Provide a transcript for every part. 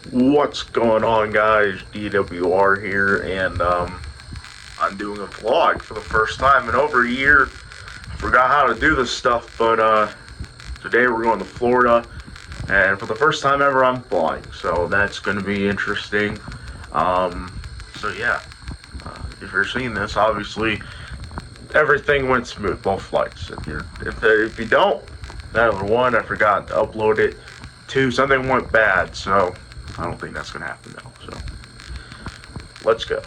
What's going on, guys? DWR here, and I'm doing a vlog for the first time in over a year. Forgot how to do this stuff, but today we're going to Florida, and for the first time ever I'm flying, so that's going to be interesting. So yeah, if you're seeing this, obviously everything went smooth, both flights. If you don't, number one, I forgot to upload it. Two, something went bad, so I don't think that's gonna happen though. So let's go.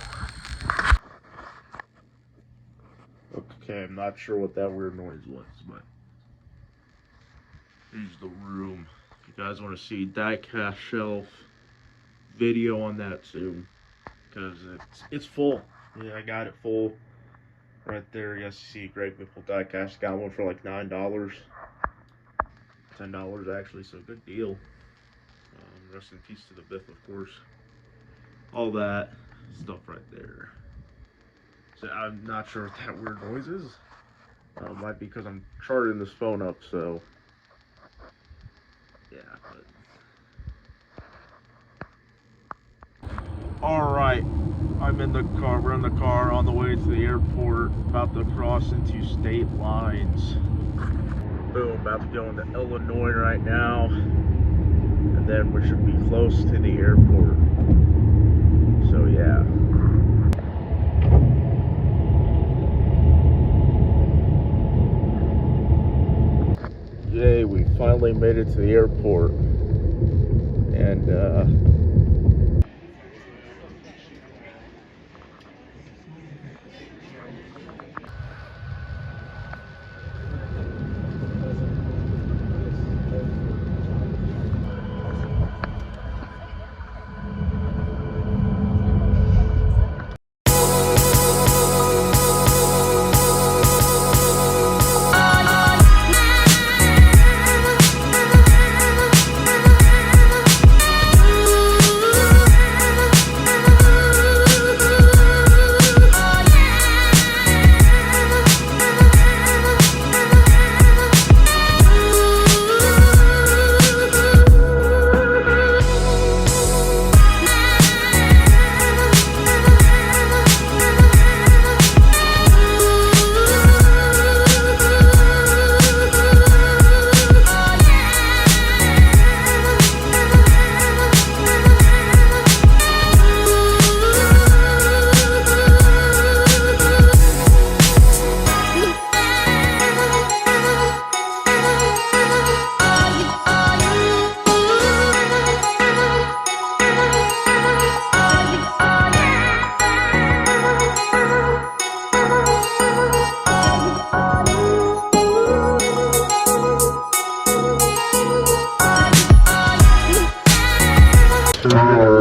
Okay, I'm not sure what that weird noise was, but here's the room. If you guys want to see die-cast shelf video on that soon, because it's full. Yeah, I got it full right there. Yes, you see Greg Whipple die-cast. Got one for like $9, $10 actually, so good deal. Rest in peace to the Biff, of course. All that stuff right there. So I'm not sure what that weird noise is. Might be because I'm charging this phone up, so yeah. But alright, I'm in the car. We're in the car on the way to the airport, about to cross into state lines. Boom, about to go into Illinois right now. And then we should be close to the airport. So yeah. Yay, we finally made it to the airport. And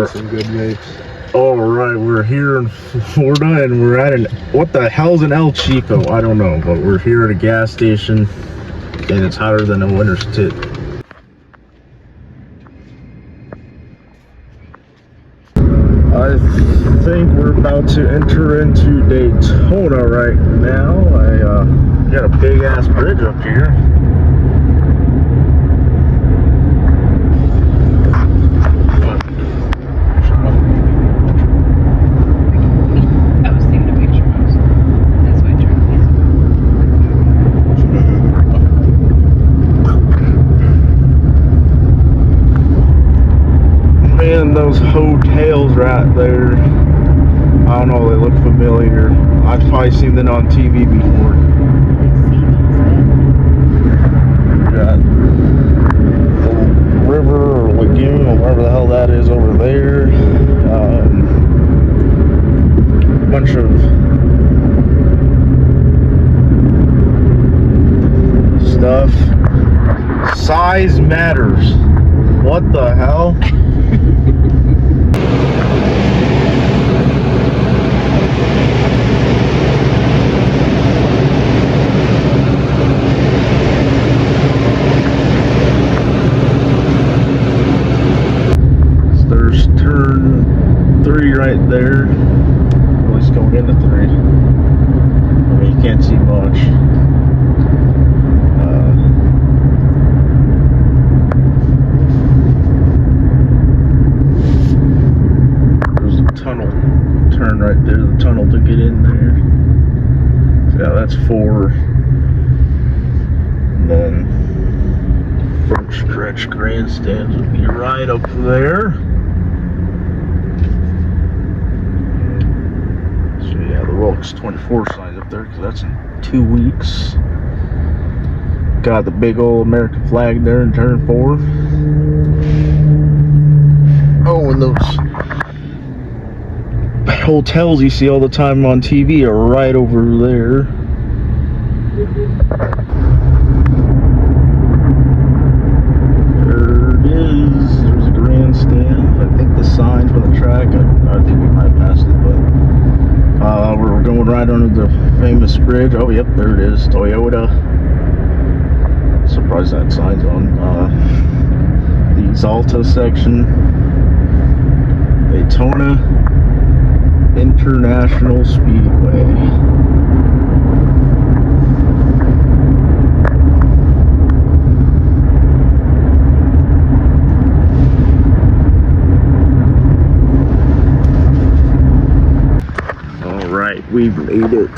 some good mates. Alright, we're here in Florida and we're at what the hell's an El Chico? I don't know, but we're here at a gas station and it's hotter than a winter's tit. I think we're about to enter into Daytona right now. I got a big ass bridge up here. Those hotels right there, I don't know, they look familiar. I've probably seen them on TV before. We got the river or lagoon or whatever the hell that is over there. Bunch of stuff. Size matters. What the hell? There's turn 3 right there. At least going into 3. I mean, you can't see much. right there, the tunnel to get in there. So yeah, that's 4. And then front stretch grandstands would be right up there. So yeah, the Wilkes 24 sign's up there because that's in 2 weeks. Got the big old American flag there in turn 4. Oh, and those hotels you see all the time on TV are right over there. There it is. There's a grandstand. I think the sign's on the track. I think we might have passed it, but we're going right under the famous bridge. Oh, yep, there it is. Toyota. Surprised that sign's on. The Exalta section. Daytona International Speedway. All right, we've made it.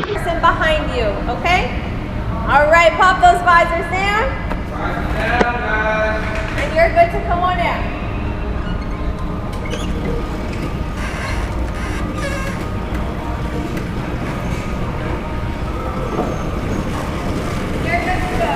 Person behind you, okay? All right, pop those visors down. And you're good to come on in. You're good to go.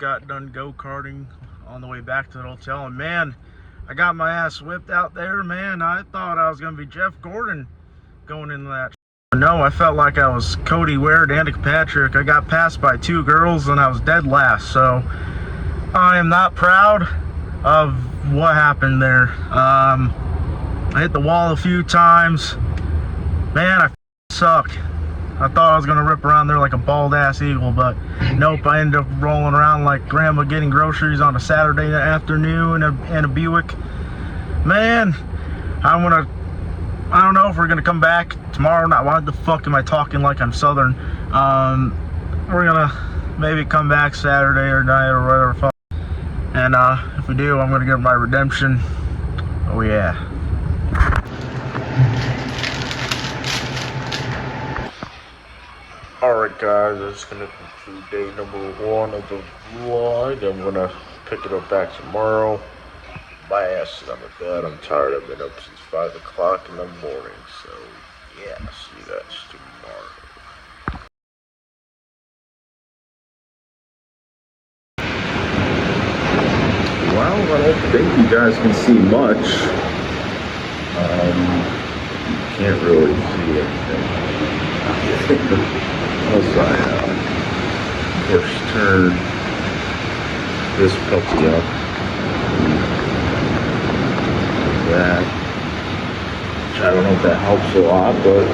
got done go-karting on the way back to the hotel, and man, I got my ass whipped out there, man. I thought I was gonna be Jeff Gordon going into that. No, I felt like I was Cody Ware, Danica Patrick. I got passed by 2 girls and I was dead last, so I am not proud of what happened there. I hit the wall a few times. Man, I sucked. I thought I was gonna rip around there like a bald ass eagle, but nope. I ended up rolling around like grandma getting groceries on a Saturday afternoon in a Buick. Man, I don't know if we're gonna come back tomorrow. Not why the fuck am I talking like I'm Southern? We're gonna maybe come back Saturday or night or whatever. And if we do, I'm gonna get my redemption. Oh yeah. Alright guys, that's gonna conclude day number 1 of the vlog. I'm gonna pick it up back tomorrow. My ass is on the bed. I'm tired. I've been up since 5 o'clock in the morning. So yeah, see you guys tomorrow. Well, I don't think you guys can see much. You can't really see anything. Unless I first turn this puppy up. That. Which I don't know if that helps a lot, but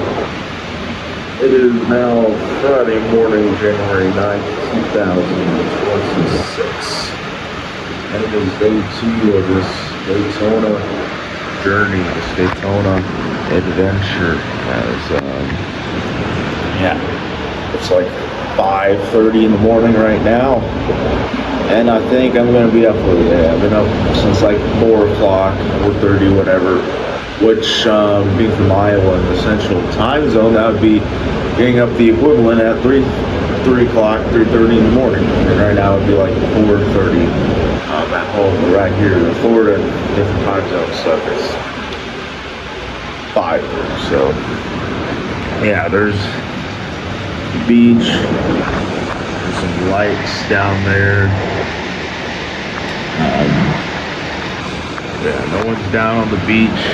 it is now Friday morning, January 9th, 2026. And it is day 2 of this Daytona journey, this Daytona adventure. Yeah. It's like 5:30 in the morning right now, and I think I'm gonna be up for the day. I've been up since like 4 o'clock, 4:30, whatever. Which, being from Iowa in the Central Time Zone, that would be getting up the equivalent at 3 o'clock, 3:30 in the morning. And right now it'd be like 4:30 at home. But right here in Florida, different time zones, so it's 5:30. So yeah, there's beach, there's some lights down there. Yeah, no one's down on the beach.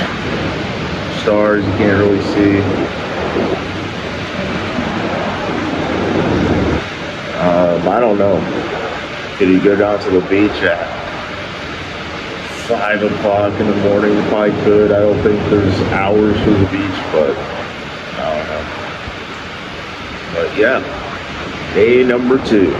Stars you can't really see. I don't know. Could you go down to the beach at 5 o'clock in the morning? You probably could. I don't think there's hours for the beach, but I don't know. But yeah, day number 2.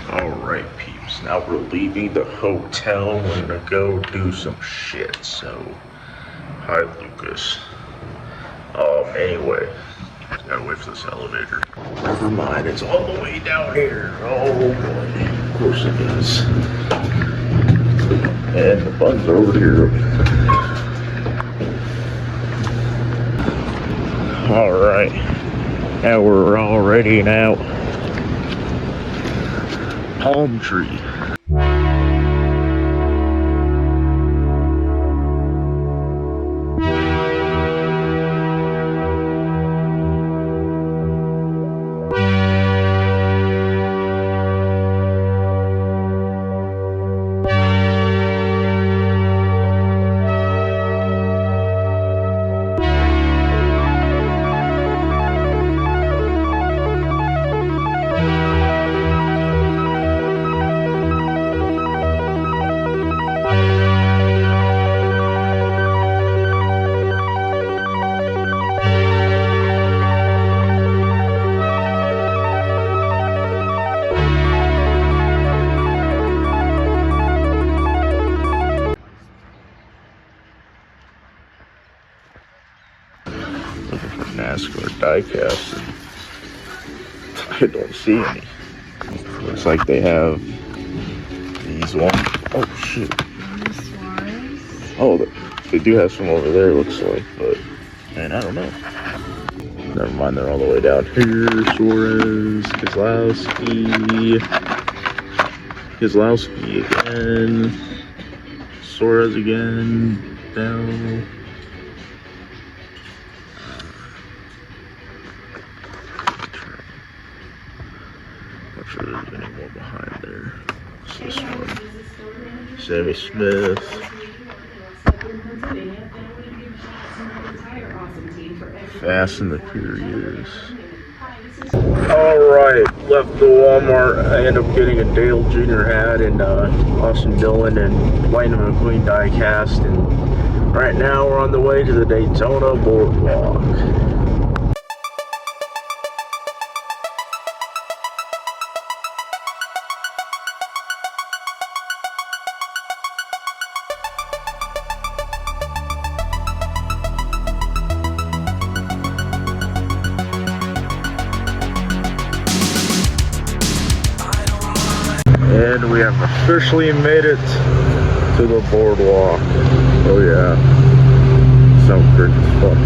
Alright, people. So now we're leaving the hotel. We're gonna go do some shit. So, hi Lucas. Anyway, gotta wait for this elevator. Never mind, it's all the way down here. Oh boy, of course it is. And the buns are over here. All right, now we're already now. Palm tree. NASCAR diecast. I don't see any. Looks like they have these ones. Oh shit. Oh, they do have some over there, looks like, but man, I don't know. Never mind, they're all the way down here. Suarez, Keselowski again. Suarez again. Down. Not sure there's any more behind there. What's this one? Sammy Smith. Fast and the Furious. Alright, left the Walmart. I ended up getting a Dale Jr. hat and Austin Dillon and Lightning McQueen die cast. And right now we're on the way to the Daytona Boardwalk. And we have officially made it to the boardwalk. Oh yeah. Sounds crazy as fuck.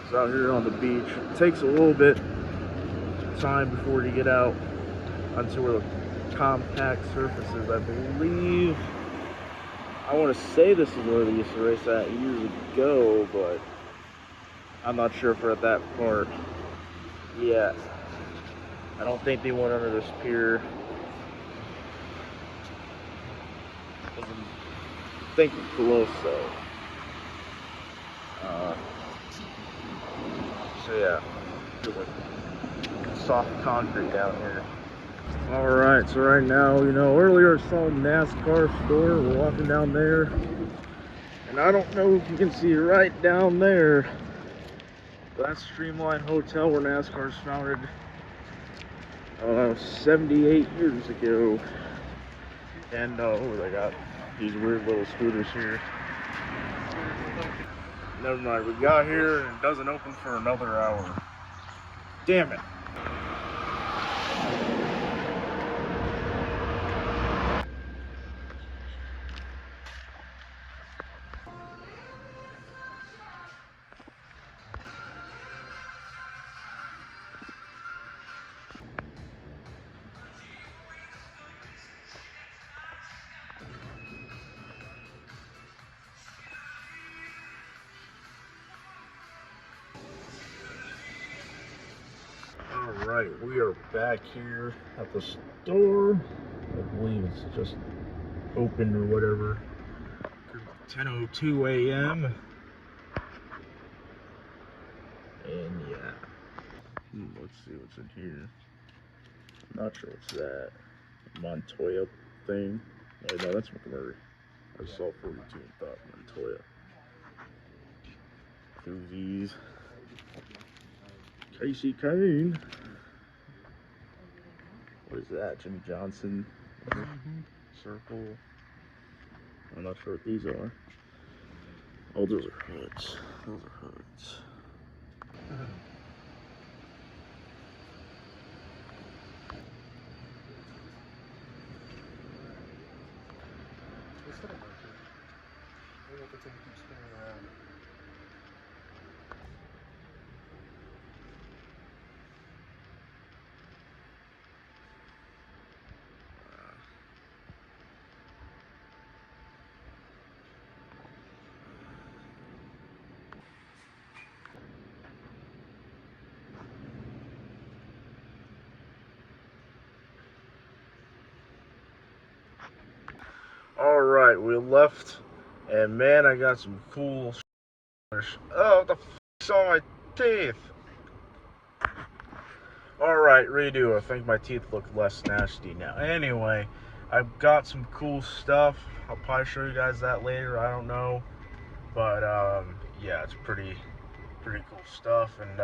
It's out here on the beach. It takes a little bit time before you get out onto where the compact surfaces. I believe, I want to say this is where they used to race at years ago, but I'm not sure if we're at that part yet. I don't think they went under this pier. Doesn't think close though. So yeah, soft concrete down here. Alright, so right now, you know, earlier I saw a NASCAR store. We're walking down there, and I don't know if you can see right down there, that's Streamline Hotel where NASCAR's founded 78 years ago. And oh, they got these weird little scooters here. Never mind, we got here and it doesn't open for another hour. Damn it. Alright, we are back here at the store. I believe it's just open or whatever. 10:02 a.m. And yeah. Let's see what's in here. I'm not sure what's that. Montoya thing. Wait, no, that's McMurray. I saw 42 and thought Montoya. Koozies. Casey Kane. What is that? Jimmy Johnson. Circle. I'm not sure what these are. Oh, those are hoods. Those are hoods. All right, we left, and man, I got some cool. Oh, what the f***'s on my teeth? All right, redo. I think my teeth look less nasty now. Anyway, I've got some cool stuff. I'll probably show you guys that later. I don't know, but yeah, it's pretty cool stuff, and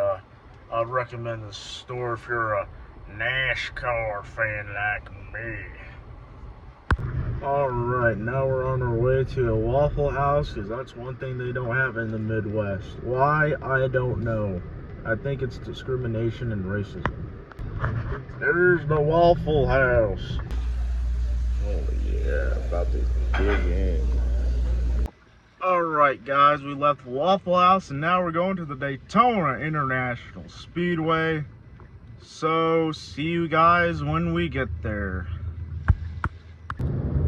I'd recommend the store if you're a NASCAR fan like me. Alright, now we're on our way to a Waffle House, because that's one thing they don't have in the Midwest. Why? I don't know. I think it's discrimination and racism. There's the Waffle House. Oh yeah, about to dig in. Alright guys, we left Waffle House and now we're going to the Daytona International Speedway. So, see you guys when we get there.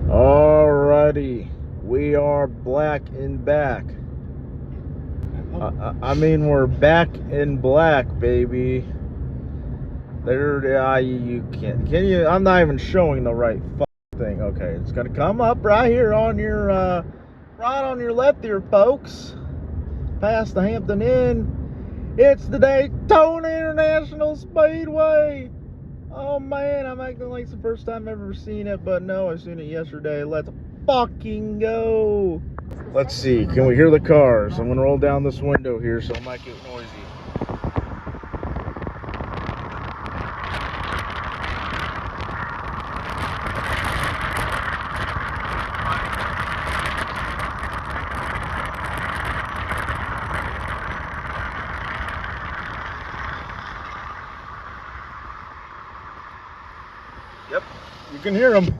Alrighty, we are black and back. I mean, we're back in black, baby. There, you can't. Can you? I'm not even showing the right thing. Okay, it's gonna come up right here on your, right on your left here, folks. Past the Hampton Inn. It's the Daytona International Speedway. Oh man, I'm acting like it's the first time I've ever seen it, but no, I seen it yesterday. Let's fucking go. Let's see, can we hear the cars? I'm gonna roll down this window here so it might get noisy. Yep, you can hear them.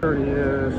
There he is.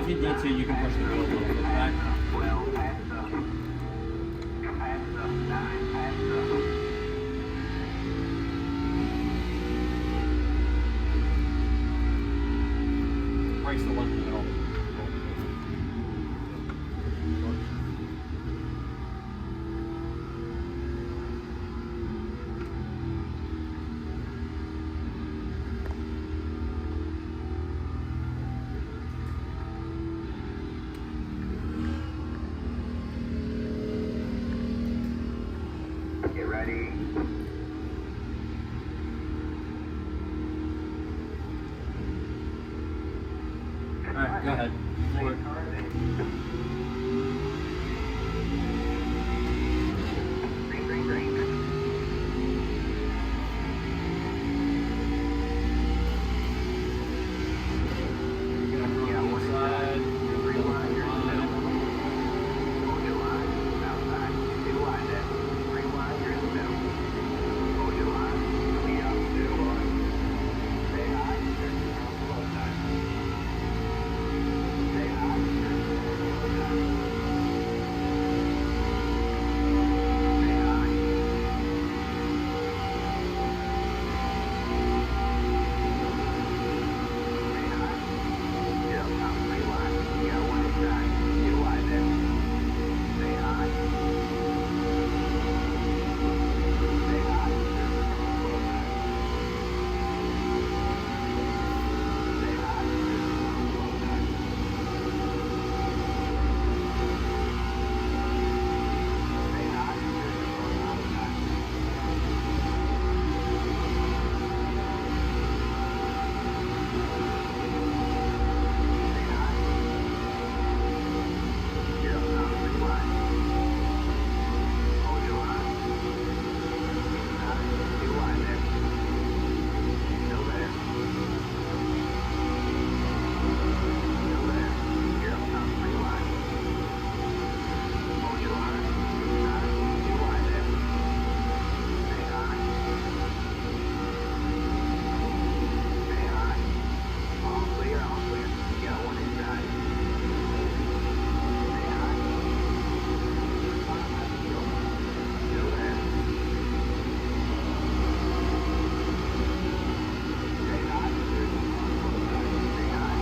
if you need to, you can push the wheel a little bit back. Brace the one in the middle. Get ready. Alright, go ahead. Forward. Green, green, green. You're gonna come on one side. You're gonna go line. Hold your line. Outside. Two wide then. Three wide. You're in the middle. Hold your line. Be up. Two wide. Stay high. You're on the low side. Stay high. You're on the low side. Stay high. Stay high. Get up top. Three wide. You got one inside. Two wide then. Stay high. Stay high. You're on the low side. Stay high. You're on the low side. Stay high. You're on the low side. Stay high. Get up top. Three wide. Hold your line. Inside. Two wide there. Still there. Still there. Get up top. Three wide. Hold your line. Inside. Two wide there. Stay high. Stay high. All clear. All clear. You got one inside. Stay high. Still there. Stay high. Stay high.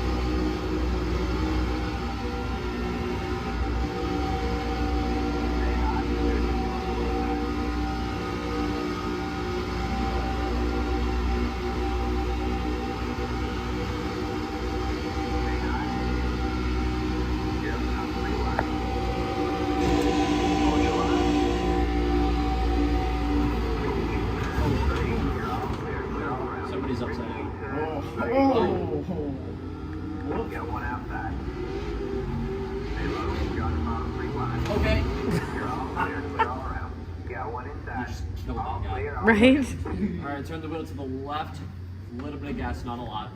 Stay high. Stay high. Get up top. Three wide. Hold your line. You're all clear. Clear all around. Somebody's upside down. Got one outside. Stay low. You're on the bottom. Three wide. Okay. You're all clear. Clear all around. Got one You inside. just killed All that guy. clear. All Right? Alright, turn the wheel to the left. A little bit of gas, not a lot.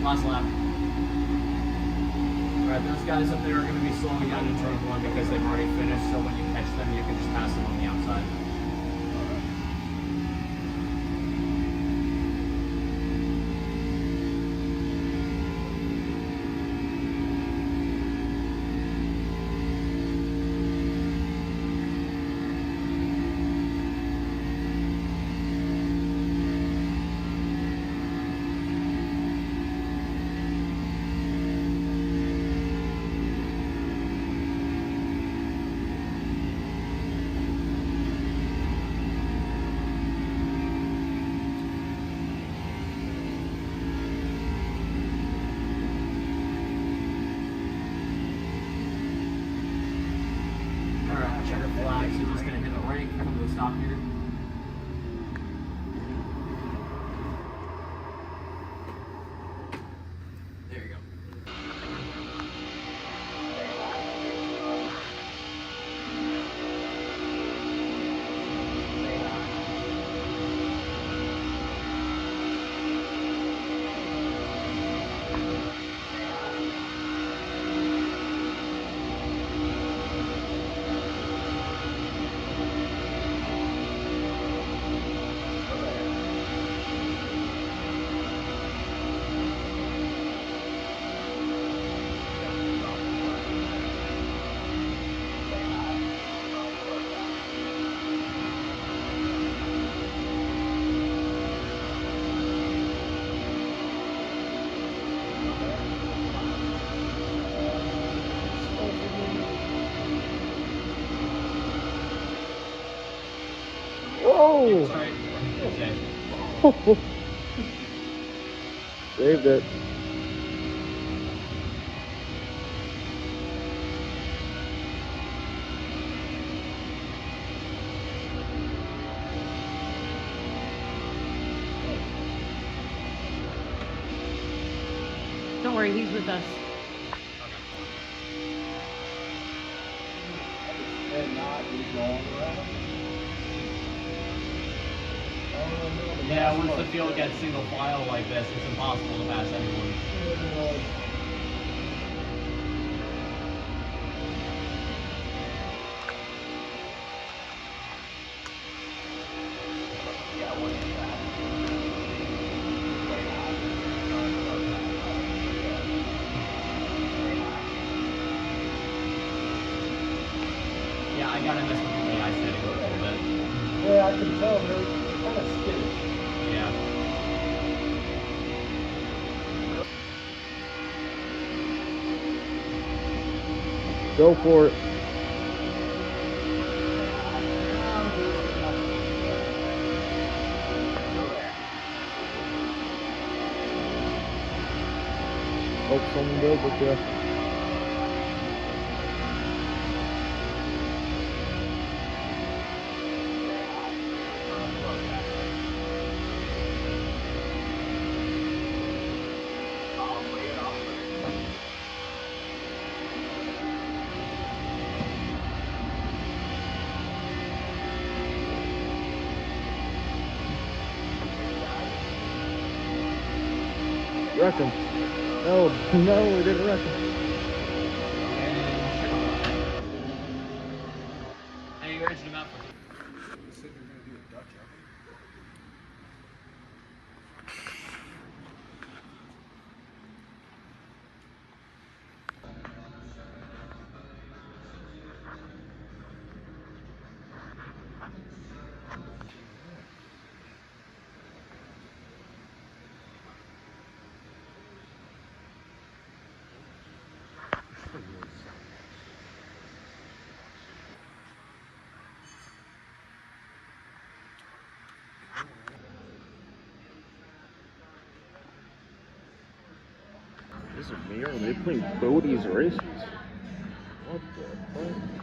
Last lap. Alright, those guys up there are going to be slowing down in turn 1 because they've already finished, so when you catch them, you can just pass them on the outside. Checker flag, so you're just going to hit a rank, come to a stop here. There you go. Whoa! Sorry. Okay. Saved it. Don't worry, he's with us. Yeah, once the field gets single file like this, it's impossible to pass anyone. Yeah, I gotta mess with the AI setting a little bit. Yeah, I can tell they're kind of skittish. Yeah. Go for it. Hope someone does with you. Wreck him. No, no, we didn't wreck him. Hey, you urged him out for This is me, or are they playing Bodie's races? What the fuck?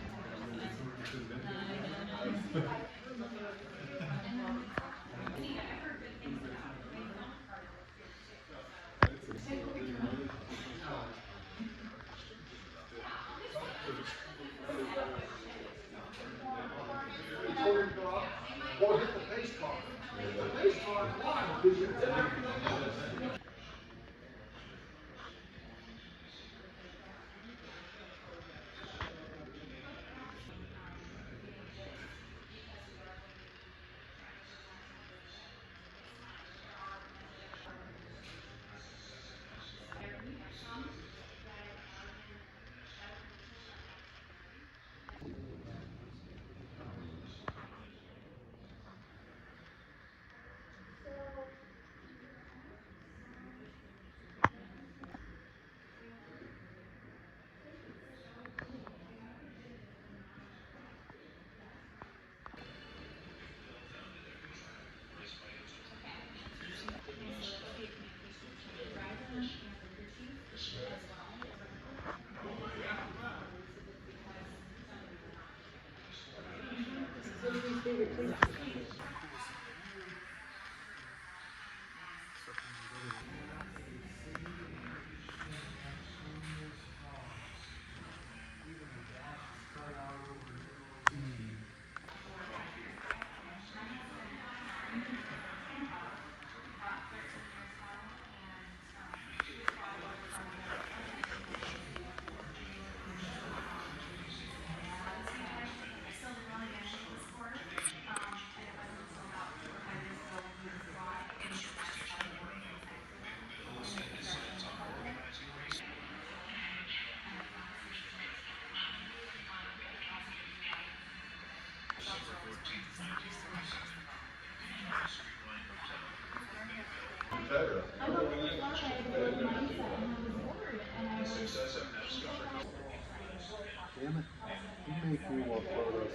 Damn it. You make me want photos.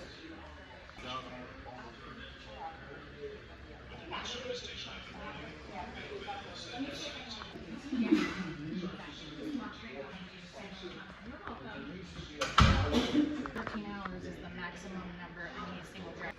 Hours is the maximum number any single driver.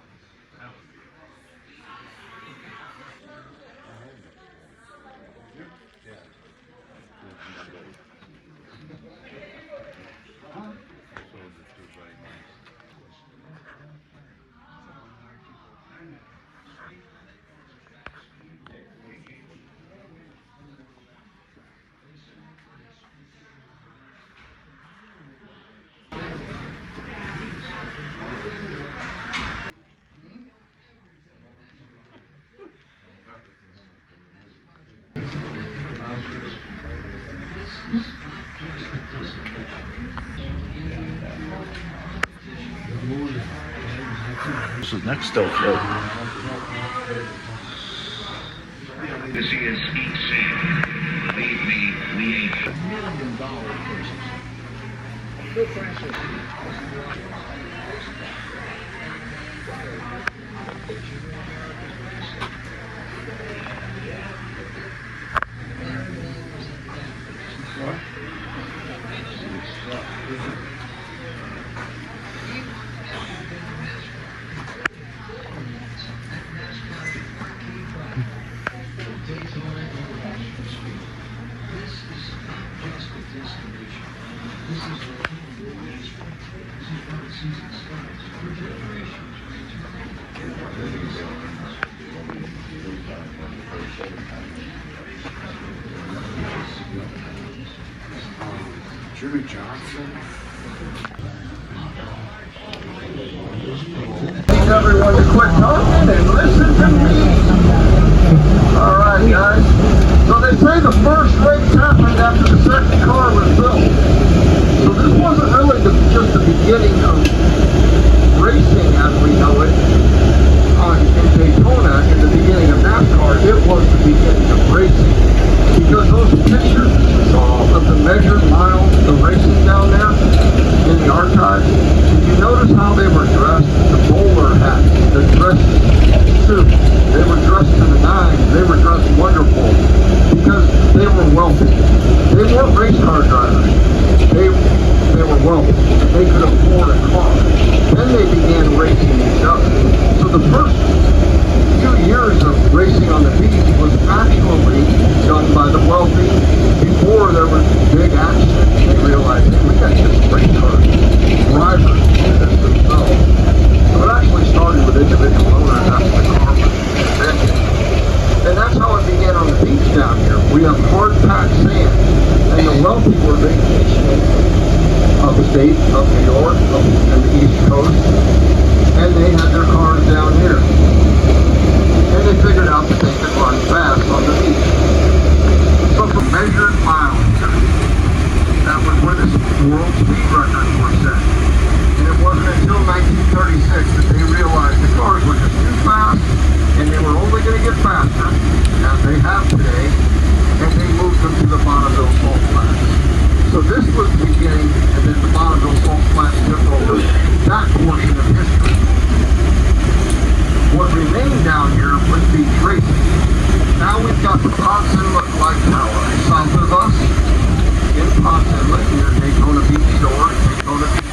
This is next stealth show. This is Eat Sam. Believe me, we ain't $1 million person. Good Francis. Jimmy Johnson. Need everyone to quit talking and listen to me. Alright guys, so they say the first race happened after the second car was built. So this wasn't really just the beginning of racing as we know it in Daytona in the beginning of NASCAR. It was the beginning of racing. Because those pictures you saw of the measured miles, the racing down there in the archives, did you notice how they were dressed? The bowler hats, the dress suits, they were dressed to the nines, they were dressed wonderful because they were wealthy. They weren't race car drivers. They were wealthy. They could afford a car. Then they began racing each other. So the first few years of racing on the beach was actually done by the wealthy. Before there was big accidents, they realized that we got just race car drivers do this themselves. So it actually started with individual owners after the car was invented. And that's how it began on the beach down here. We have hard packed sand, and the wealthy were vacationing upstate, up New York, up in the East Coast, and they had their cars down here. And they figured out that they could run fast on the beach. So for measured miles, that was where the world speed records were set. And it wasn't until 1936 that they realized the cars were just too fast, and they were only going to get faster, as they have today, and they moved them to the Bonneville salt flats. So this was the beginning, and then the Bonneville salt flats took over that portion of history. What remained down here was beach racing. Now we've got the Ponce Inlet Light Tower south of us in Ponce Inlet near Daytona Beach Shore, Daytona Beach.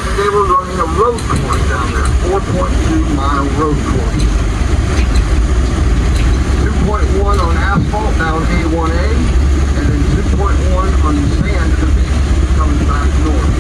And they were running a road course down there, 4.2-mile road course. 2.1 on asphalt down A1A, and then 2.1 on the sand of the beach coming back north.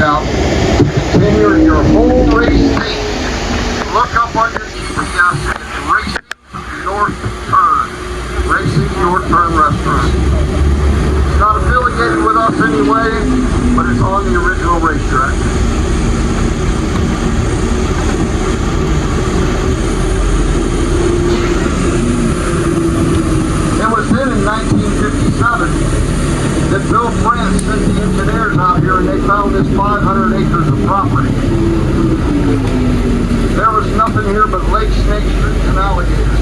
out to continue your whole race thing. Look up on your GPS, it's Racing North Turn. Racing North Turn Restaurant. It's not affiliated with us anyway, but it's on the original racetrack. It was then in 1957 that Bill France sent the engineers out here and they found this 500 acres of property. There was nothing here but lakes, snakes, streams, and alligators.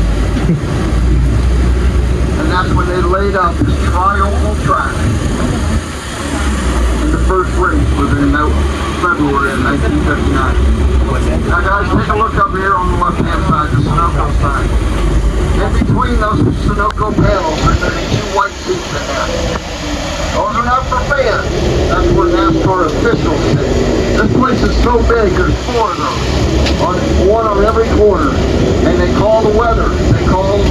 And that's when they laid out this tri-oval track. And the first race was in February of 1959. Now guys, take a look up here on the left-hand side, the Sunoco side. In between those Sunoco panels, there's two white seats in there. Those are not for fans. That's where NASCAR officials sit. This place is so big, there's 4 of those. One on every corner. And they call the weather. They call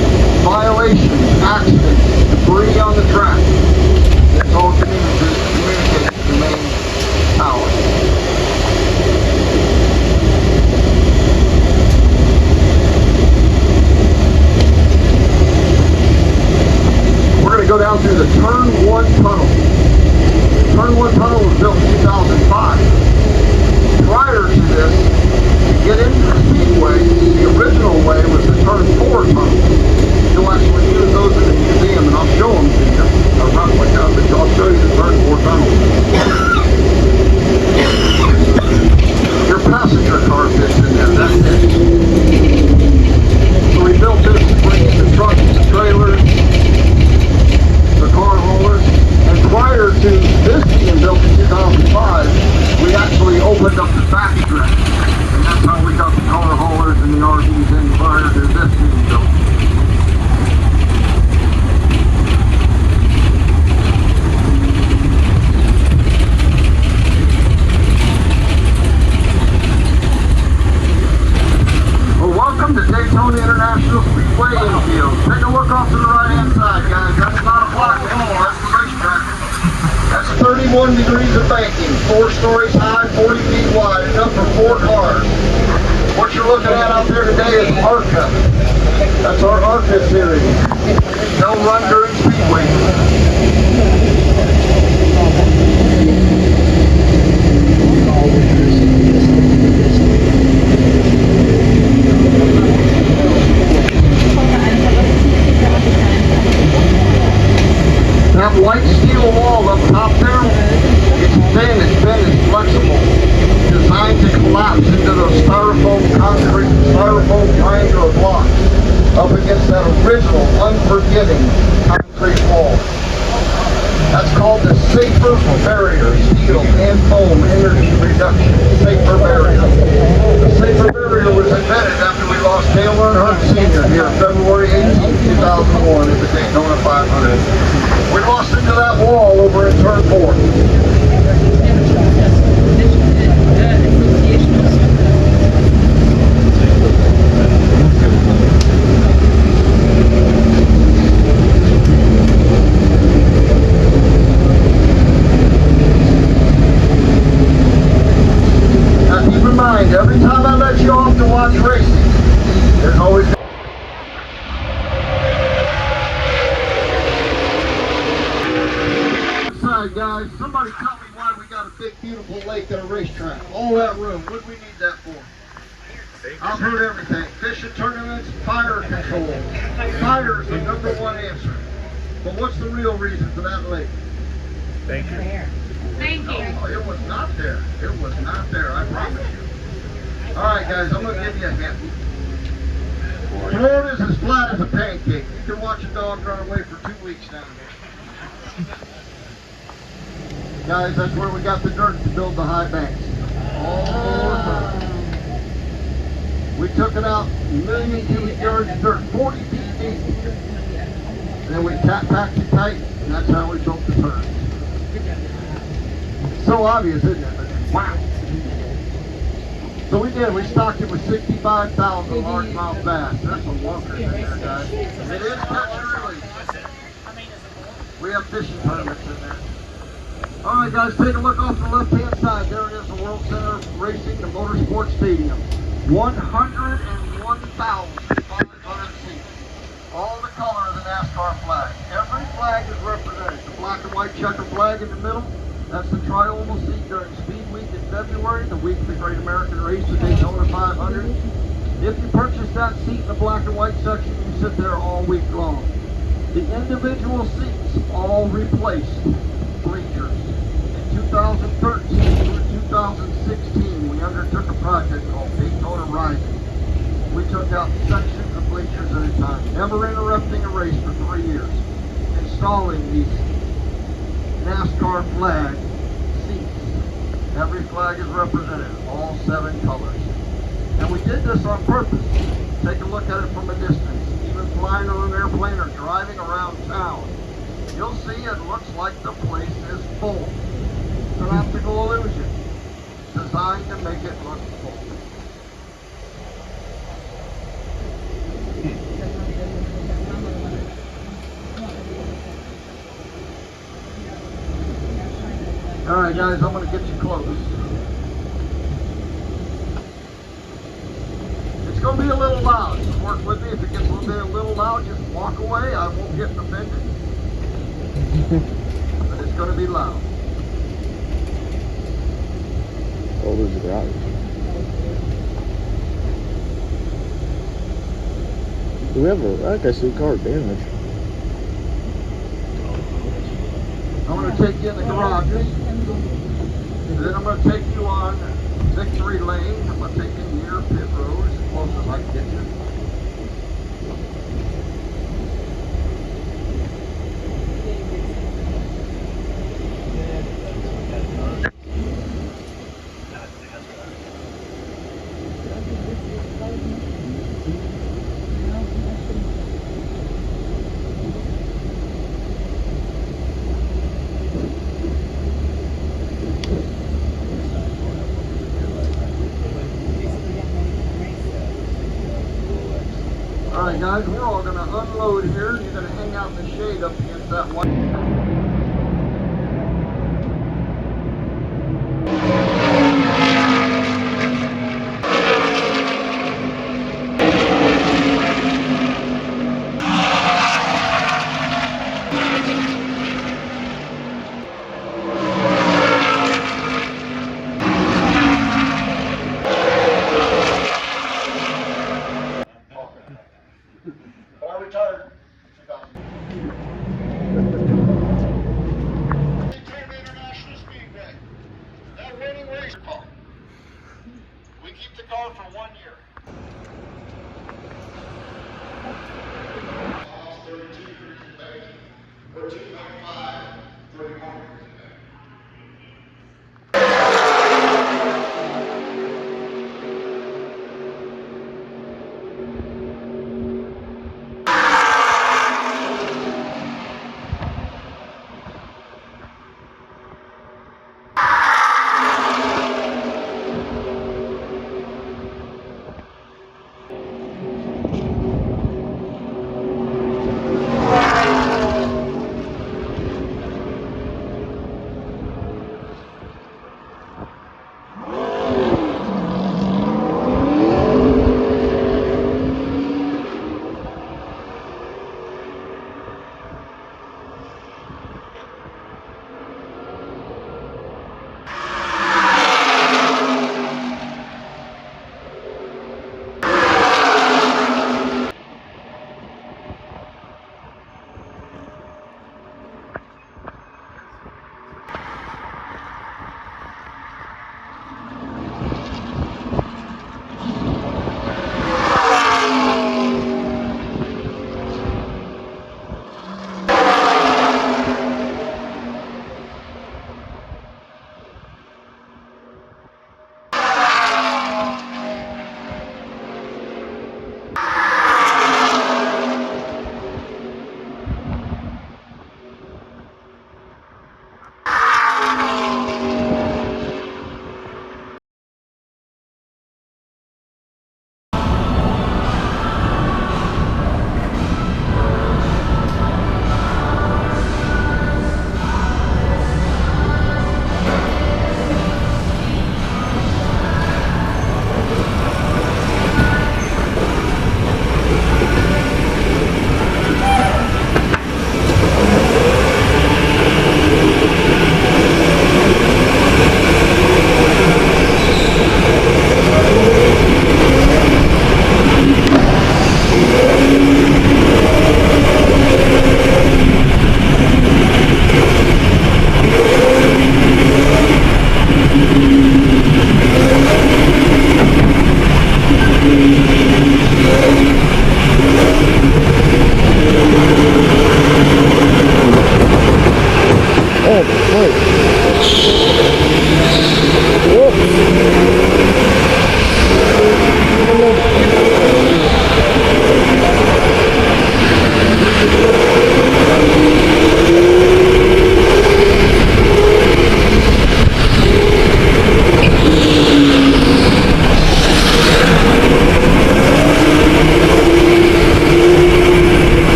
violations, accidents, debris on the track. It's all communicated to the main tower. We're going to go down through the Turn 1 tunnel. Turn 1 tunnel was built in 2005. Prior to this, to get into the speedway, the original way was the Turn 4 tunnel. You'll actually use those in the museum, and I'll show them to you. I'll run like that, but I'll show you the Turn 4 tunnel. Your passenger car fits in there, that's it. So we built this to bring in the trucks, the trailers, the car haulers, and prior to this being built in 2005, we actually opened up the backstretch, and that's how we got the car haulers and the RVs in prior to this being built. Well, welcome to Daytona International Speedway infield. Take a look off to the right-hand side, guys. That's not a block anymore. That's the racetrack. That's 31 degrees of banking, 4 stories high, 40 feet wide, enough for 4 cars. What you're looking at out there today is ARCA. That's our ARCA series. They'll run during Speedway. That white steel wall up top there, it's thin, it's bent, it's flexible. Designed to collapse into those styrofoam concrete, styrofoam triangular blocks up against that original unforgiving concrete wall. That's called the safer barrier, steel and foam energy reduction, safer barrier. The safer barrier was invented after we lost Dale Earnhardt Sr. here February 18, 2001 at the Daytona 500. We lost into that wall over in Turn 4. Now keep in mind, every time I let you off to watch racing, there's always guys, somebody tell me why we got a big beautiful lake and a racetrack. All that room, what do we need that for? I've heard everything. Fishing tournaments, fire control. Fire is the #1 answer. But what's the real reason for that lake? Thank you. Thank you. Oh, it was not there. It was not there, I promise you. Alright guys, I'm going to give you a hint. Florida's as flat as a pancake. You can watch a dog run away for 2 weeks down here. Guys, that's where we got the dirt to build the high banks. All the dirt. We took it out, 1 million cubic yards of dirt, 40 feet deep. And then we packed it tight, and that's how we built the turns. So obvious, isn't it? But wow. So we did. We stocked it with 65,000 largemouth bass. There's some walkers in there, guys. It is catch and release. We have fishing tournaments in there. All right, guys, take a look off the left-hand side. There it is. World Center Racing, the Motorsports Stadium. 101,500 seats. All the color of the NASCAR flag. Every flag is represented. The black and white checker flag in the middle, that's the tri-oval seat during Speed Week in February, the week of the Great American Race, the Daytona 500. If you purchase that seat in the black and white section, you sit there all week long. The individual seats all replaced bleachers. In 2013 through 2016, we undertook a project called Daytona Rising. We took out sections of bleachers at a time, never interrupting a race for 3 years, installing these NASCAR flag seats. Every flag is represented, all 7 colors. And we did this on purpose. Take a look at it from a distance, even flying on an airplane or driving around town. You'll see it looks like the place is full. It's an optical illusion, designed to make it look full. All right, guys, I'm going to get you close. It's going to be a little loud. Just work with me. If it gets a little loud, just walk away. I won't get offended. But it's going to be loud. Oh, there's a garage. Do we have a, I guess, a car damage? I'm going to take you in the garages. And then I'm going to take you on Victory Lane. I'm going to take you near pit road as close as I can get you. All right, guys, we're all going to unload here. You're going to hang out in the shade up against that white. But I retired in 2000. Daytona International Speedway. That winning race car. We keep the car for 1 year. 32 today, 14.5, 31.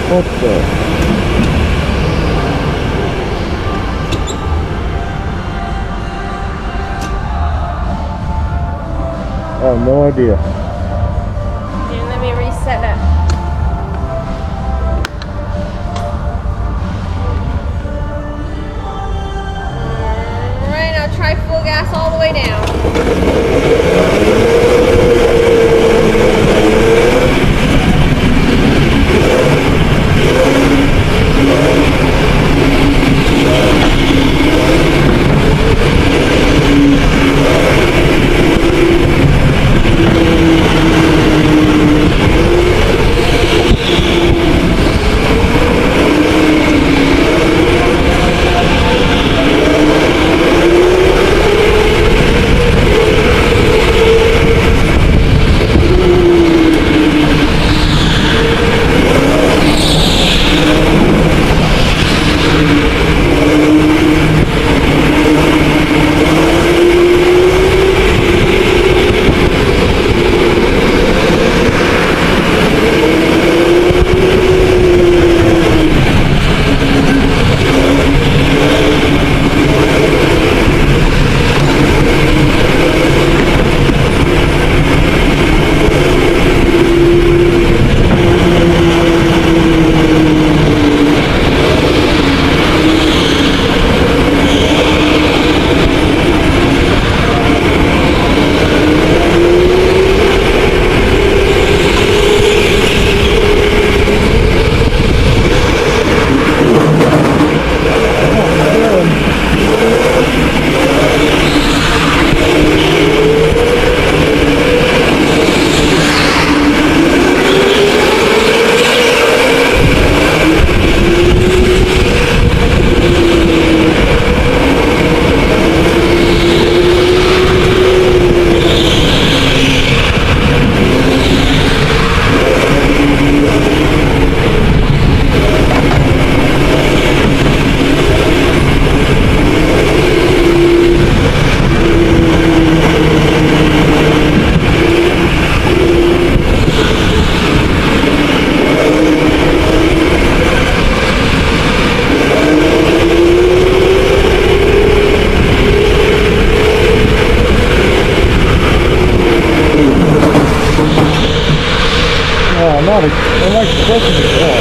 What the? I have no idea. Here, let me reset it. Alright, now try full gas all the way down. I like the question as well.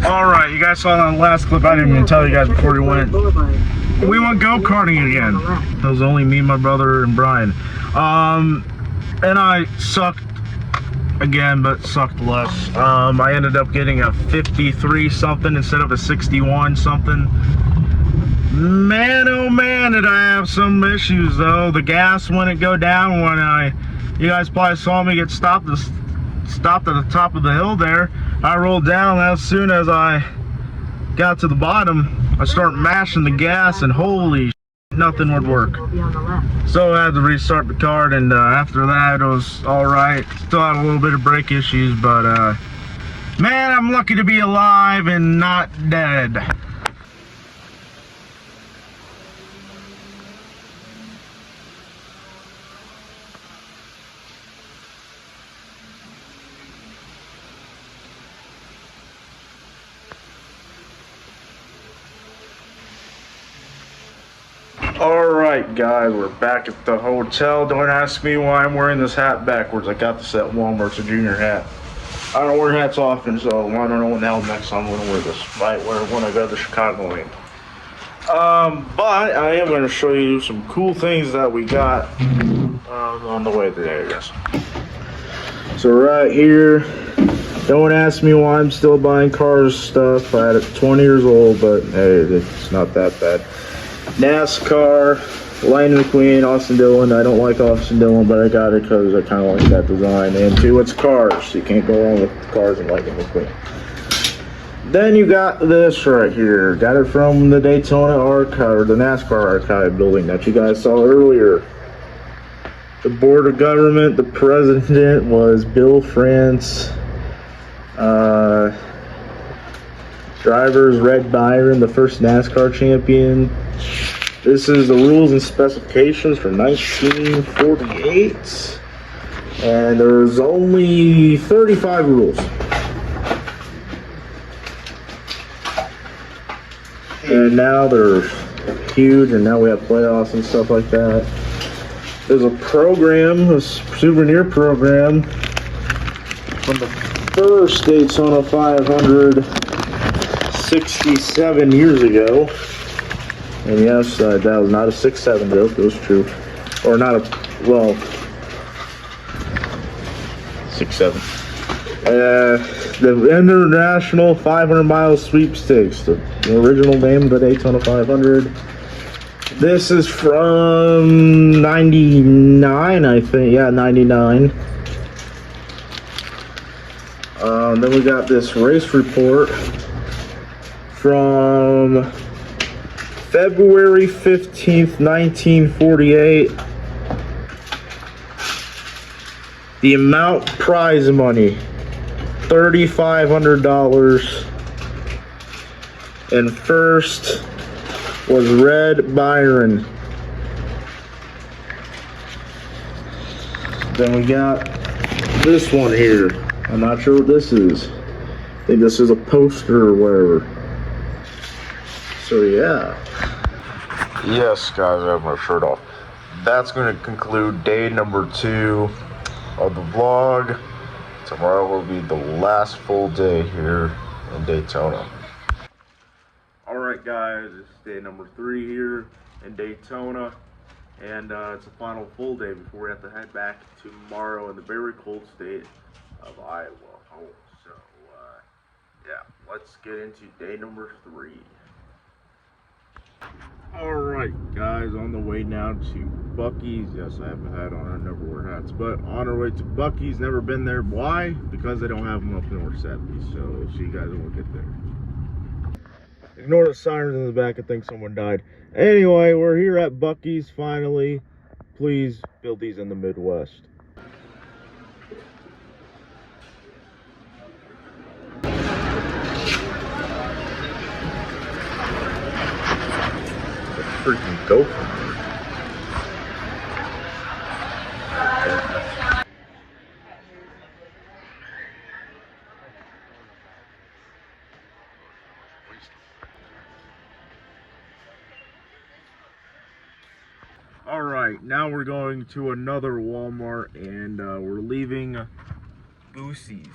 Alright, you guys saw that last clip. I didn't even tell you guys before we went. We went go-karting again. It was only me, my brother, and Brian. And I sucked again, but sucked less. I ended up getting a 53 something instead of a 61 something. Man, oh man, did I have some issues though. The gas wouldn't go down when you guys probably saw me get stopped at the top of the hill there. I rolled down. As soon as I got to the bottom, I started mashing the gas, and holy shit, nothing would work. So I had to restart the car, and after that it was alright. Still had a little bit of brake issues, but man, I'm lucky to be alive and not dead. Alright guys, we're back at the hotel. Don't ask me why I'm wearing this hat backwards. I got this at Walmart. It's a junior hat. I don't wear hats often, so I don't know when the hell next time I'm going to wear this. Might wear it when I go to the Chicago game. But I am going to show you some cool things that we got on the way today, I guess. So right here, don't ask me why I'm still buying cars stuff. I had it 20 years old, but hey, it's not that bad. NASCAR, Lightning McQueen, Austin Dillon. I don't like Austin Dillon, but I got it because I kind of like that design. And two, it's cars. You can't go wrong with cars and Lightning McQueen. Then you got this right here. Got it from the Daytona archive, or the NASCAR archive building that you guys saw earlier. The board of government, the president was Bill France. Drivers, Red Byron, the first NASCAR champion. This is the rules and specifications for 1948. And there's only 35 rules. And now they're huge, and now we have playoffs and stuff like that. There's a program, a souvenir program from the first Daytona 500 67 years ago. And yes, that was not a 6-7 joke, it was true. Or not a, well, 6-7. The International 500 Mile Sweepstakes, the original name of the Daytona 500. This is from 99, I think. Yeah, 99. Then we got this race report from February 15th, 1948. The amount prize money, $3,500. And first was Red Byron. Then we got this one here. I'm not sure what this is. I think this is a poster or whatever. So yeah. Yes, guys, I have my shirt off. That's going to conclude day number 2 of the vlog. Tomorrow will be the last full day here in Daytona. Alright guys, it's day number 3 here in Daytona. And it's a final full day before we have to head back tomorrow in the very cold state of Iowa home. So yeah, let's get into day number 3. Alright guys, on the way now to Buc-ee's. Yes, I haven't had on, I never wear hats, but on our way to Buc-ee's. Never been there. Why? Because they don't have them up north, sadly. So you guys won't get there. Ignore the sirens in the back. I think someone died. Anyway, we're here at Buc-ee's finally. Please build these in the Midwest. Freaking gopher. Alright, now we're going to another Walmart, and we're leaving Boosie's.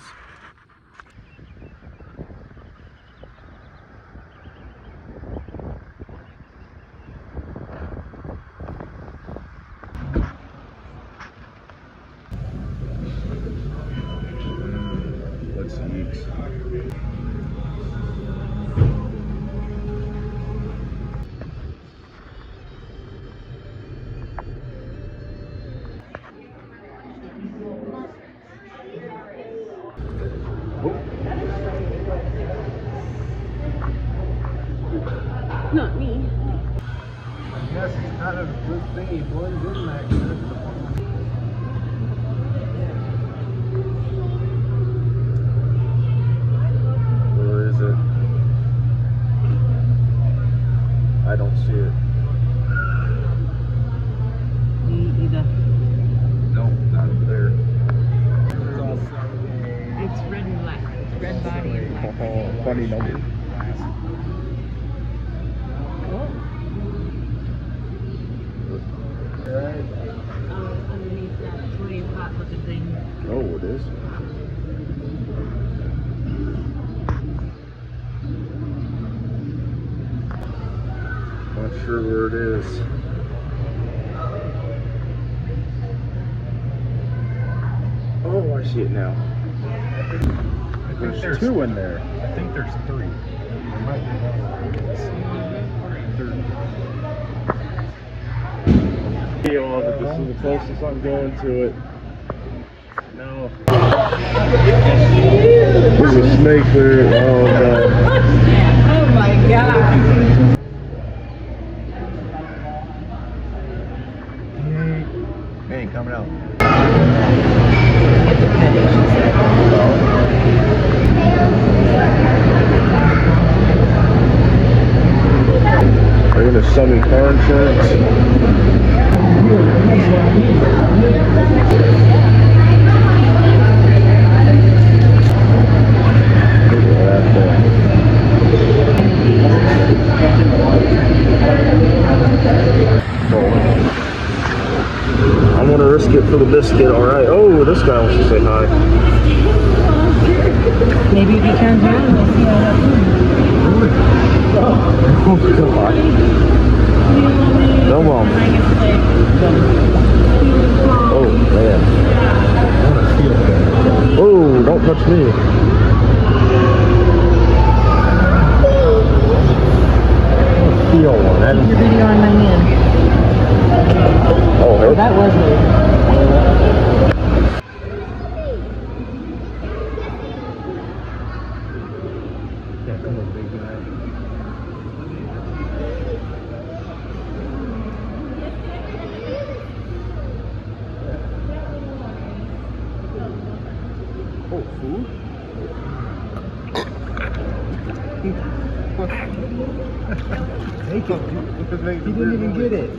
good seats. Not me. I guess it's kind of a good thing he blends in that good. Where is it? I don't see it. Me either. No, not there. It's red and black. It's red body and black. Oh, funny number. Underneath that flame pot looking thing. Oh, it is. Not sure where it is. Oh, I see it now. There's two in there. I think there's three. There might be Feel that this is the closest I'm going to it. No. There's a snake there. Oh no. Oh my god. He ain't coming out. Are you gonna sell me car insurance? I'm gonna risk it for the biscuit, alright. Oh, this guy wants to say hi. Maybe if he turns around, we'll see how that goes. Oh, come on. Come on. Oh, man. Oh, don't touch me. Feel one. Keep your video on my hand. Oh, hey. That was me. Yeah, come on, big guy. Oh, food? Take it. He didn't even get it.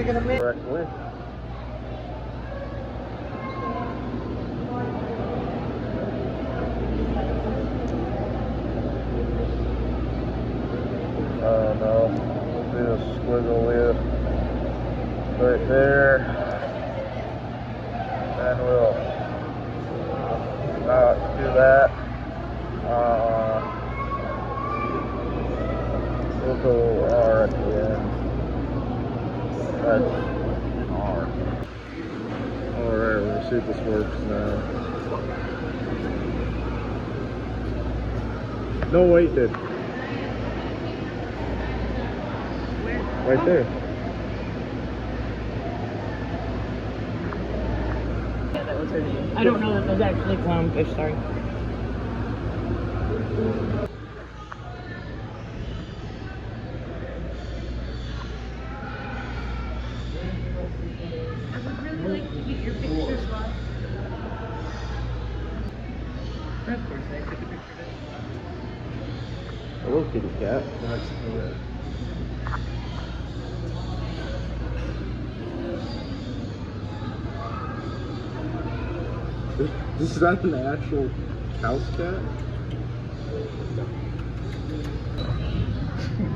Correctly. No, we'll do a squiggle lift right there, and we'll do that. We'll go R at the end. That's R. Alright, we're gonna see if this works now. No, wait, it did. Right there. Yeah, that was her name. I don't know that was actually clownfish, sorry. I would really like to get your pictures lost. Of course, I took a picture of it. Hello, kitty cat. This is not an actual house cat?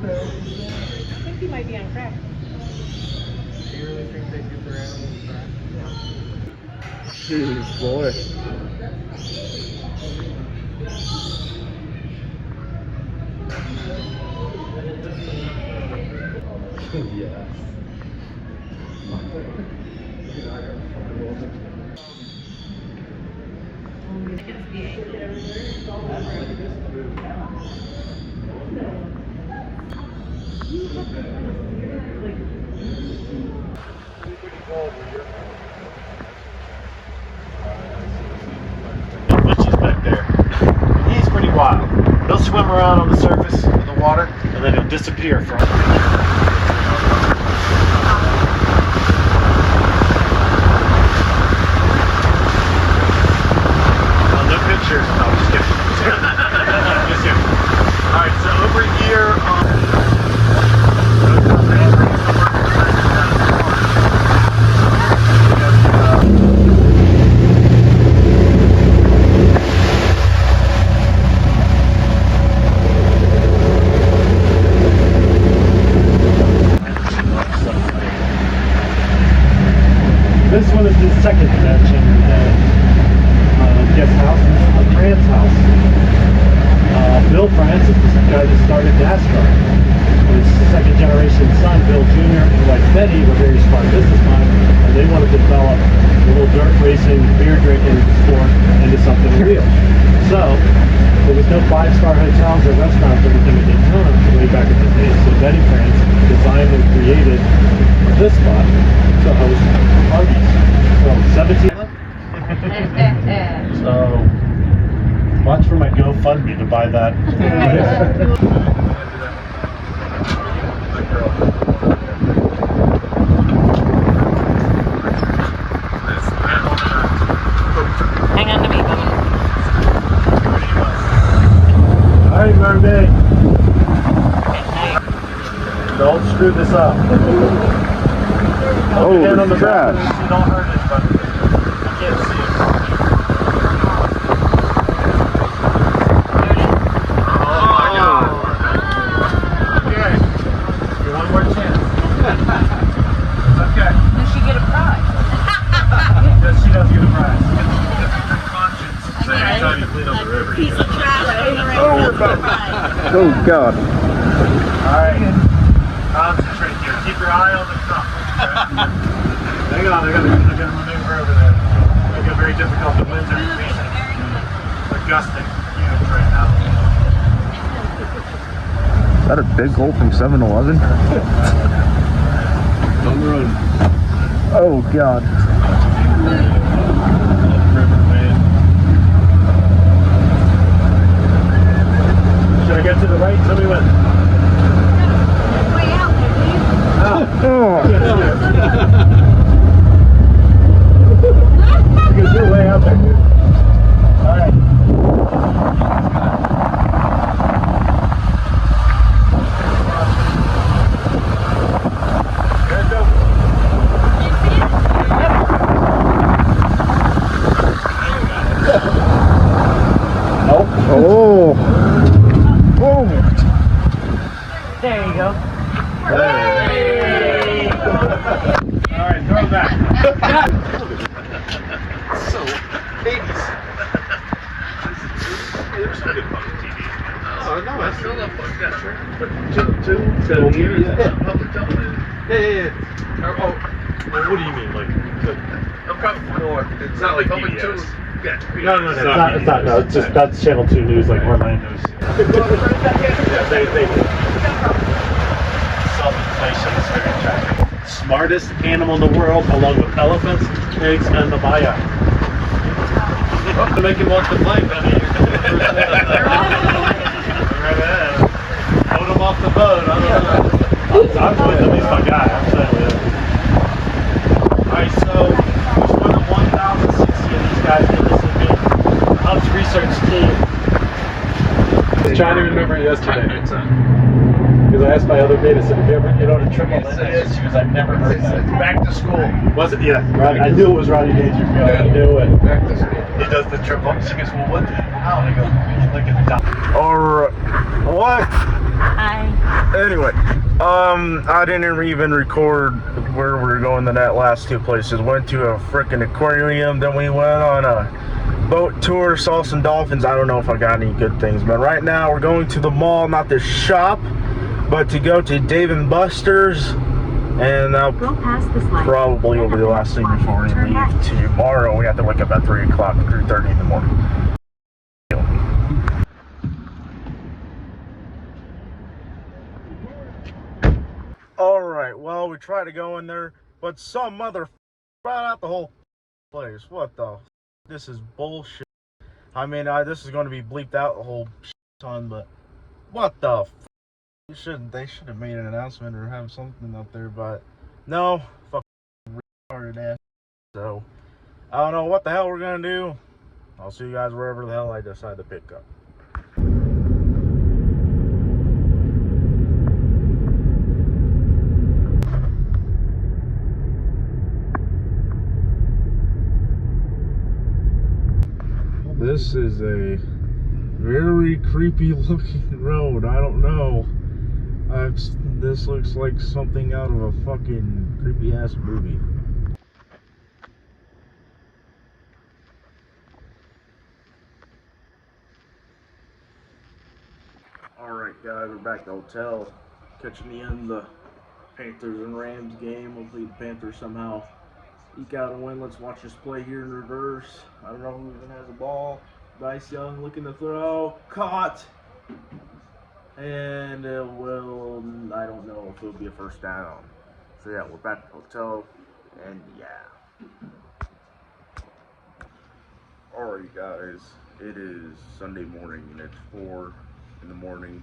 I think he might be on crack. Do you really think they get their animals back? Jeez, boy. Fishes back there. He's pretty wild. He'll swim around on the surface of the water and then he'll disappear from it. No pictures. No, I'm just kidding. Just kidding. Alright, so over here this one is the second dimension guest house. This is the France house. Bill France is the guy that started NASCAR. His second generation son, Bill Jr. and wife Betty were very smart businessmen, and they wanted to develop a little dirt racing, beer drinking sport into something real. So there was no five-star hotels or restaurants or anything in Daytona way back in the day. So Betty France designed and created this spot to host parties. So 17. So watch for my GoFundMe to buy that. Hang on to me, buddy. All right, mermaid. Don't screw this up. Oh, Hand on the gosh. back so you don't hurt anybody. I can't see it. One more chance. Okay. Does she get a prize? Yes, she does get a prize. Conscience. Every time you clean up the river. Piece of trash. Oh, God. Alright. Concentrate here. Keep your eye on the truck. Hang on, I gotta maneuver over there. Make it very difficult. The winds are increasing. They're gusting. Huge right now. Is that a big hole from 7-Eleven? Don't run. Oh, God. Should I get to the right? Tell me when. Way out there, dude. Oh. Because you're way out there, dude. Alright. Oh. Oh. There you go. Hey. Alright, throw it back. So, 80s. There's some good public TV. Oh, no, I still love public TV. Public television. Yeah. Oh, well, what do you mean? Like, it's not like public television. No, it's not. No, it's just that's Channel 2 News, like Orlando's. Yeah, they self-inflation is very attractive. Smartest animal in the world, along with elephants, pigs, and the Maya. To make him walk the plank, honey. Hold him off the boat. I don't know. I'm with him. He's my guy. I'm saying it. Alright, so there's more than 1,060 of these guys that listen to me. Hub's research team. I was trying to remember yesterday. Because I asked my other beta, said, have you ever, what a triple N is? She goes, I've never heard that. Back to school. Was it? Yeah. Right. I knew it was Rodney Dangerfield. I knew it. Back to school. He does the triple. She goes, well, what the hell? And I go, look at the dot. Alright. What? Hi. Anyway, I didn't even record where we were going to that last two places. Went to a freaking aquarium, then we went on a boat tour, saw some dolphins. I don't know if I got any good things, but right now we're going to the mall, not the shop. but to go to Dave & Buster's, and Go past this light. probably will be the last thing before we Turn leave. left. Tomorrow we have to wake up at 3 o'clock, 3:30 in the morning. Alright, well, we tried to go in there, but some mother brought out the whole place. What the? This is bullshit. I mean, this is going to be bleeped out a whole ton, but what the? They should have made an announcement or have something up there, but no, fucking retarded ass. So, I don't know what the hell we're gonna do. I'll see you guys wherever the hell I decide to pick up. This is a very creepy looking road. I don't know. This looks like something out of a fucking creepy ass movie. Alright guys, we're back at the hotel. Catching the end of the Panthers and Rams game. Hopefully the Panthers somehow eke out a win. Let's watch this play here in reverse. I don't know who even has the ball. Bryce Young looking to throw. Caught! And it will, I don't know if it'll be a first down. So yeah, we're back at the hotel, and yeah. Alright guys, it is Sunday morning and it's 4 in the morning.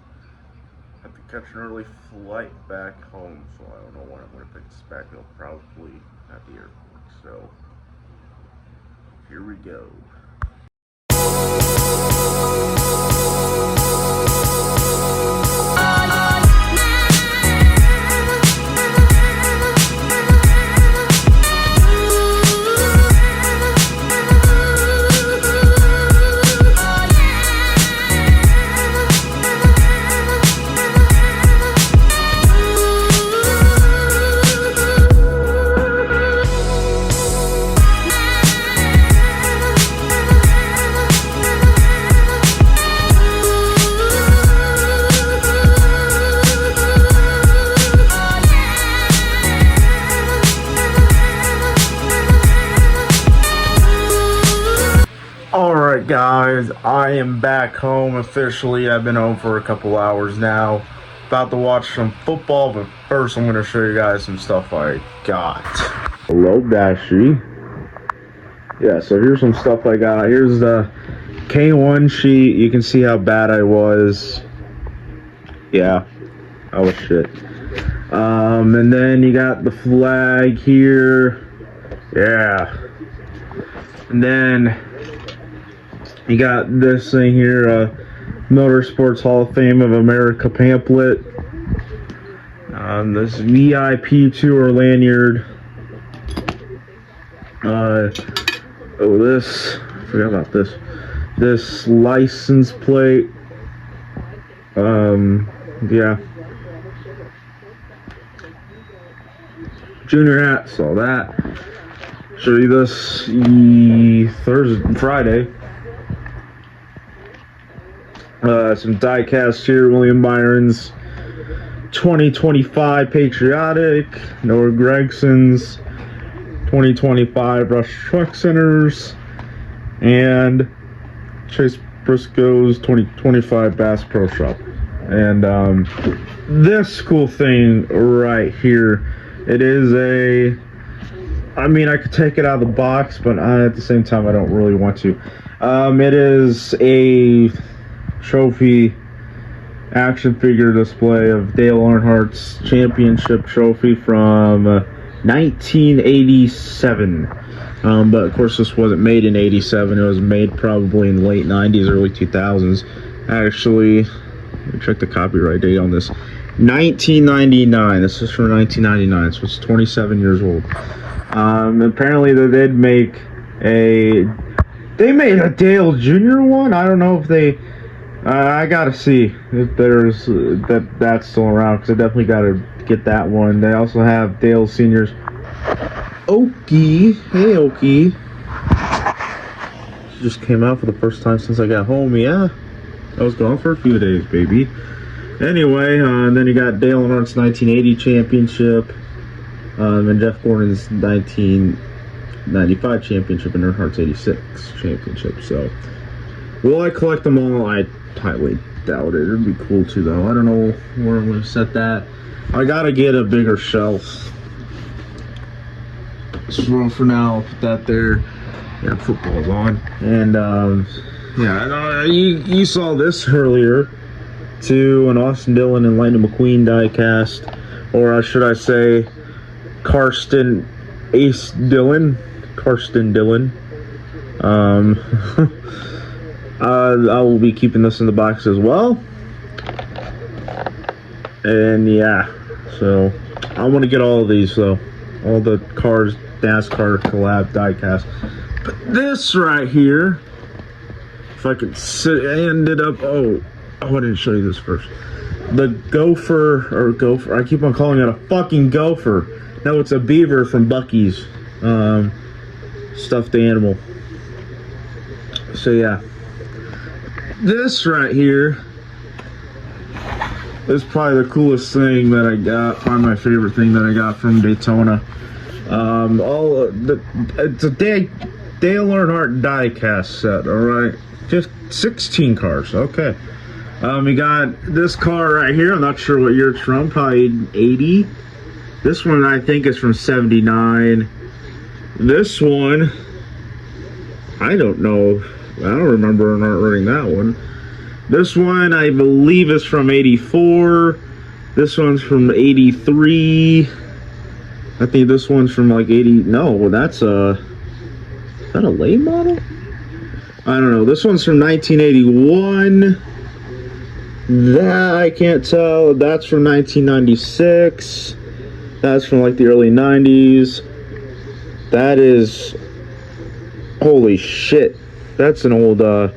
I have to catch an early flight back home, so I don't know when I'm going to pick this back up, probably at the airport. So here we go. Alright guys, I am back home officially. I've been home for a couple hours now. About to watch some football, but first I'm going to show you guys some stuff I got. Hello Dashi. Yeah, so here's some stuff I got. Here's the K1 sheet. You can see how bad I was. Yeah, I was shit. And then you got the flag here. Yeah. And then you got this thing here, Motorsports Hall of Fame of America pamphlet. This VIP tour lanyard. This, I forgot about this. This license plate. Yeah. Junior hat, saw that. Show you this Friday. Some die cast here, William Byron's 2025 Patriotic, Noah Gregson's 2025 Rush Truck Centers, and Chase Briscoe's 2025 Bass Pro Shop. And this cool thing right here, it is a, I mean, I could take it out of the box, but at the same time I don't really want to. It is a trophy action figure display of Dale Earnhardt's championship trophy from 1987. But of course this wasn't made in 87. It was made probably in the late 90s, early 2000s. Actually, let me check the copyright date on this. 1999. This is from 1999, so it's 27 years old. Apparently they did make a Dale Jr. one. I don't know if they, I gotta see if there's that's still around, because I definitely gotta get that one. They also have Dale Sr.'s Okie. Hey Okie. She just came out for the first time since I got home. Yeah, I was gone for a few days, baby. Anyway, then you got Dale Earnhardt's 1980 championship, and Jeff Gordon's 1995 championship, and Earnhardt's 86 championship. So, will I collect them all? I highly doubt it. It'd be cool too, though. I don't know where I'm going to set that. I gotta get a bigger shelf. So for now, I'll put that there. Yeah, football's on. And, yeah, you saw this earlier, too, an Austin Dillon and Lightning McQueen die-cast. Or should I say, Karsten Dillon. I will be keeping this in the box as well. And yeah, so I want to get all of these, though. All the cars, NASCAR collab diecast. But this right here, if I could ended up, oh, I didn't show you this first. The gopher, I keep on calling it a fucking gopher. No, it's a beaver from Buc-ee's. Stuffed animal. So yeah. This right here is probably the coolest thing that I got. Probably my favorite thing that I got from Daytona. It's a Dale Earnhardt die-cast set. All right, just 16 cars. Okay. We got this car right here. I'm not sure what year it's from. Probably 80. This one I think is from 79. This one, I don't know. I don't remember not running that one. This one, I believe, is from 84. This one's from 83. I think this one's from like 80. No, that's is that a late model? I don't know. This one's from 1981. That I can't tell. That's from 1996. That's from like the early 90s. That is, holy shit. That's an old, oh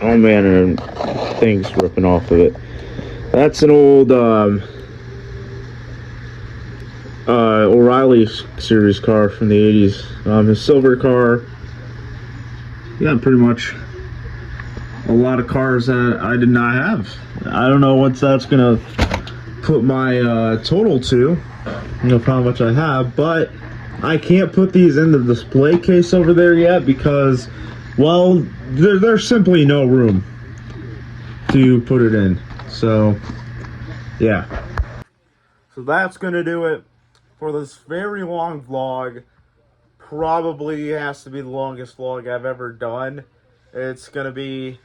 man, and thing's ripping off of it. That's an old, O'Reilly series car from the 80s. His silver car. Yeah, pretty much a lot of cars that I did not have. I don't know what that's gonna put my, total to. You know how much I have, but I can't put these in the display case over there yet because, well, there's simply no room to put it in. So, yeah. So that's going to do it for this very long vlog. Probably has to be the longest vlog I've ever done. It's going to be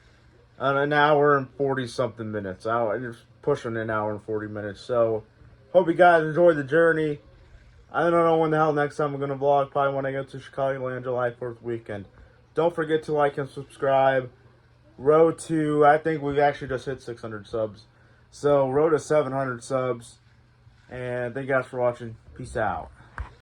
an hour and 40-something minutes. Just pushing an hour and 40 minutes. So, hope you guys enjoyed the journey. I don't know when the hell next time I'm going to vlog. Probably when I go to Chicagoland July 4th weekend. Don't forget to like and subscribe. Road to, I think we've actually just hit 600 subs. So, road to 700 subs. And thank you guys for watching. Peace out.